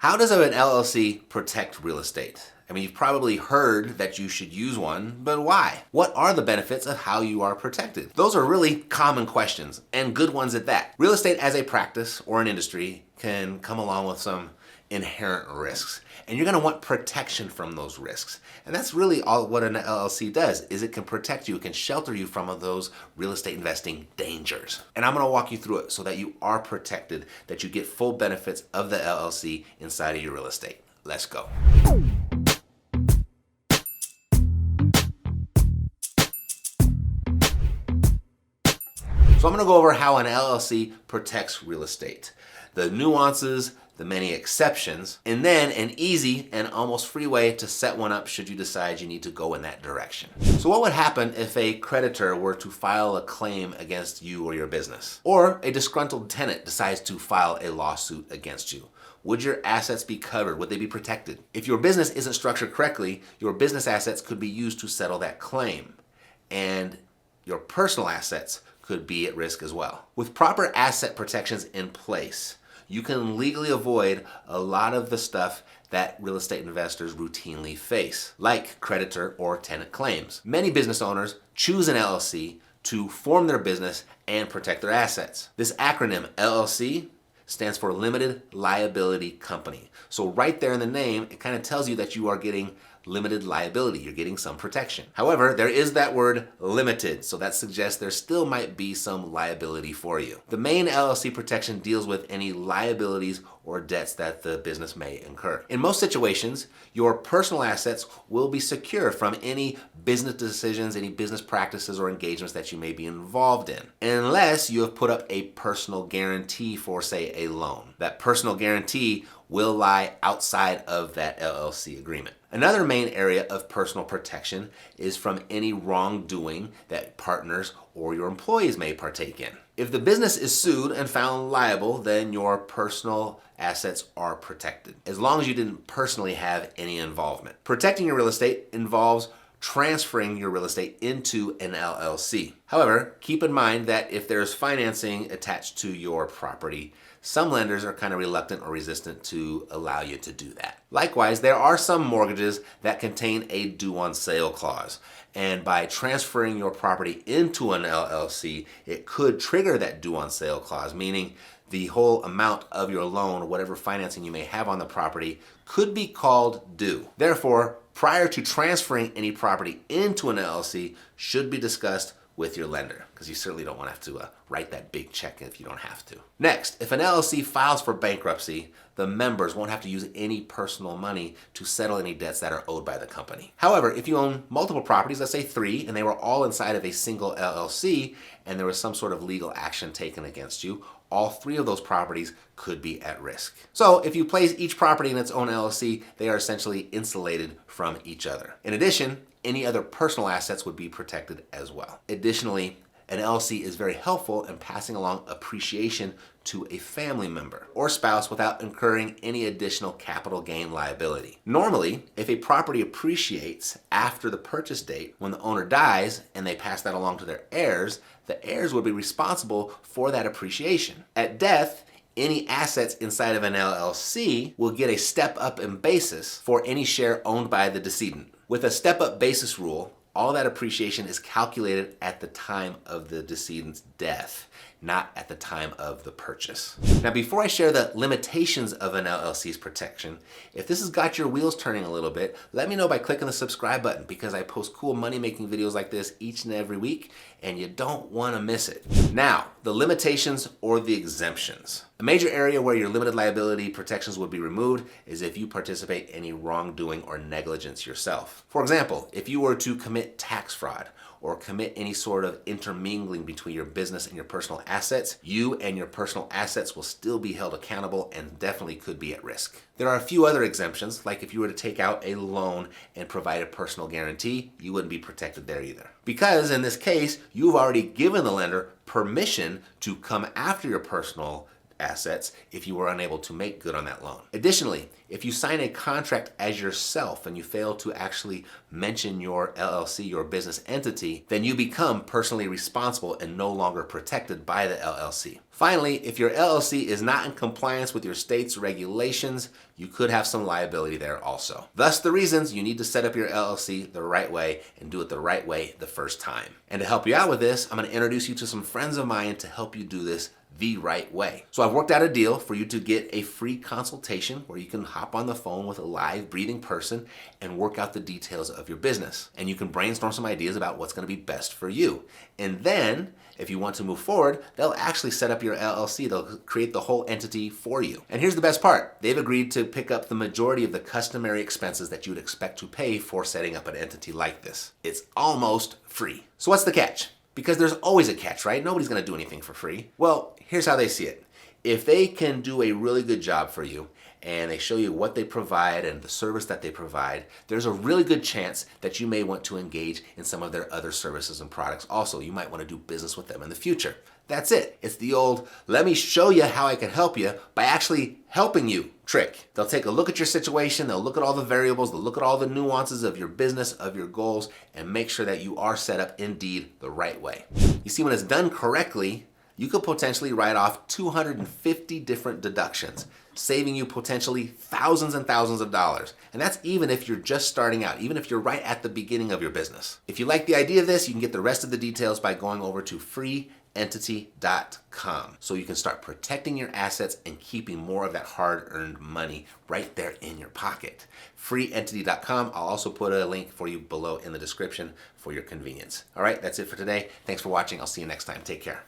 How does an LLC protect real estate? I mean, you've probably heard that you should use one, but why? What are the benefits of how you are protected? Those are really common questions, and good ones at that. Real estate as a practice or an industry can come along with some inherent risks, and you're going to want protection from those risks. And that's really all what an LLC does, is it can protect you, it can shelter you from those real estate investing dangers. And I'm going to walk you through it so that you are protected, that you get full benefits of the LLC inside of your real estate. Let's go. So I'm going to go over how an LLC protects real estate, the nuances, the many exceptions, and then an easy and almost free way to set one up should you decide you need to go in that direction. So what would happen if a creditor were to file a claim against you or your business? Or a disgruntled tenant decides to file a lawsuit against you? Would your assets be covered? Would they be protected? If your business isn't structured correctly, your business assets could be used to settle that claim, and your personal assets could be at risk as well. With proper asset protections in place, you can legally avoid a lot of the stuff that real estate investors routinely face, like creditor or tenant claims. Many business owners choose an LLC to form their business and protect their assets. This acronym, LLC, stands for Limited Liability Company. So right there in the name, it kind of tells you that you are getting limited liability. You're getting some protection. However, there is that word limited, so that suggests there still might be some liability for you. The main LLC protection deals with any liabilities or debts that the business may incur. In most situations, your personal assets will be secure from any business decisions, any business practices or engagements that you may be involved in, unless you have put up a personal guarantee for, say, a loan. That personal guarantee will lie outside of that LLC agreement. Another main area of personal protection is from any wrongdoing that partners or your employees may partake in. If the business is sued and found liable, then your personal assets are protected, as long as you didn't personally have any involvement. Protecting your real estate involves transferring your real estate into an LLC. However, keep in mind that if there's financing attached to your property, some lenders are kind of reluctant or resistant to allow you to do that. Likewise, there are some mortgages that contain a due on sale clause. And by transferring your property into an LLC, it could trigger that due on sale clause, meaning the whole amount of your loan or whatever financing you may have on the property could be called due. Therefore, prior to transferring any property into an LLC should be discussed with your lender, because you certainly don't want to have to write that big check if you don't have to. Next, if an LLC files for bankruptcy, the members won't have to use any personal money to settle any debts that are owed by the company. However, if you own multiple properties, let's say 3, and they were all inside of a single LLC, and there was some sort of legal action taken against you, all 3 of those properties could be at risk. So if you place each property in its own LLC, they are essentially insulated from each other. In addition, any other personal assets would be protected as well. Additionally, an LLC is very helpful in passing along appreciation to a family member or spouse without incurring any additional capital gain liability. Normally, if a property appreciates after the purchase date, when the owner dies and they pass that along to their heirs, the heirs would be responsible for that appreciation. At death, any assets inside of an LLC will get a step up in basis for any share owned by the decedent. With a step-up basis rule, all that appreciation is calculated at the time of the decedent's death, not at the time of the purchase. Now, before I share the limitations of an LLC's protection, if this has got your wheels turning a little bit, let me know by clicking the subscribe button, because I post cool money-making videos like this each and every week, and you don't want to miss it. Now, the limitations or the exemptions. A major area where your limited liability protections would be removed is if you participate in any wrongdoing or negligence yourself. For example, if you were to commit tax fraud or commit any sort of intermingling between your business and your personal assets, you and your personal assets will still be held accountable and definitely could be at risk. There are a few other exemptions, like if you were to take out a loan and provide a personal guarantee, you wouldn't be protected there either. Because in this case, you've already given the lender permission to come after your personal assets if you were unable to make good on that loan. Additionally, if you sign a contract as yourself and you fail to actually mention your LLC, your business entity, then you become personally responsible and no longer protected by the LLC. Finally, if your LLC is not in compliance with your state's regulations, you could have some liability there also. Thus, the reasons you need to set up your LLC the right way and do it the right way the first time. And to help you out with this, I'm going to introduce you to some friends of mine to help you do this the right way. So I've worked out a deal for you to get a free consultation where you can hop on the phone with a live breathing person and work out the details of your business. And you can brainstorm some ideas about what's going to be best for you. And then if you want to move forward, they'll actually set up your LLC. They'll create the whole entity for you. And here's the best part. They've agreed to pick up the majority of the customary expenses that you would expect to pay for setting up an entity like this. It's almost free. So what's the catch? Because there's always a catch, right? Nobody's going to do anything for free. Well, here's how they see it. If they can do a really good job for you and they show you what they provide and the service that they provide, there's a really good chance that you may want to engage in some of their other services and products also. You might want to do business with them in the future. That's it. It's the old, let me show you how I can help you by actually helping you trick. They'll take a look at your situation, they'll look at all the variables, they'll look at all the nuances of your business, of your goals, and make sure that you are set up indeed the right way. You see, when it's done correctly, you could potentially write off 250 different deductions, saving you potentially thousands and thousands of dollars. And that's even if you're just starting out, even if you're right at the beginning of your business. If you like the idea of this, you can get the rest of the details by going over to freeentity.com so you can start protecting your assets and keeping more of that hard-earned money right there in your pocket. Freeentity.com. I'll also put a link for you below in the description for your convenience. All right, that's it for today. Thanks for watching. I'll see you next time. Take care.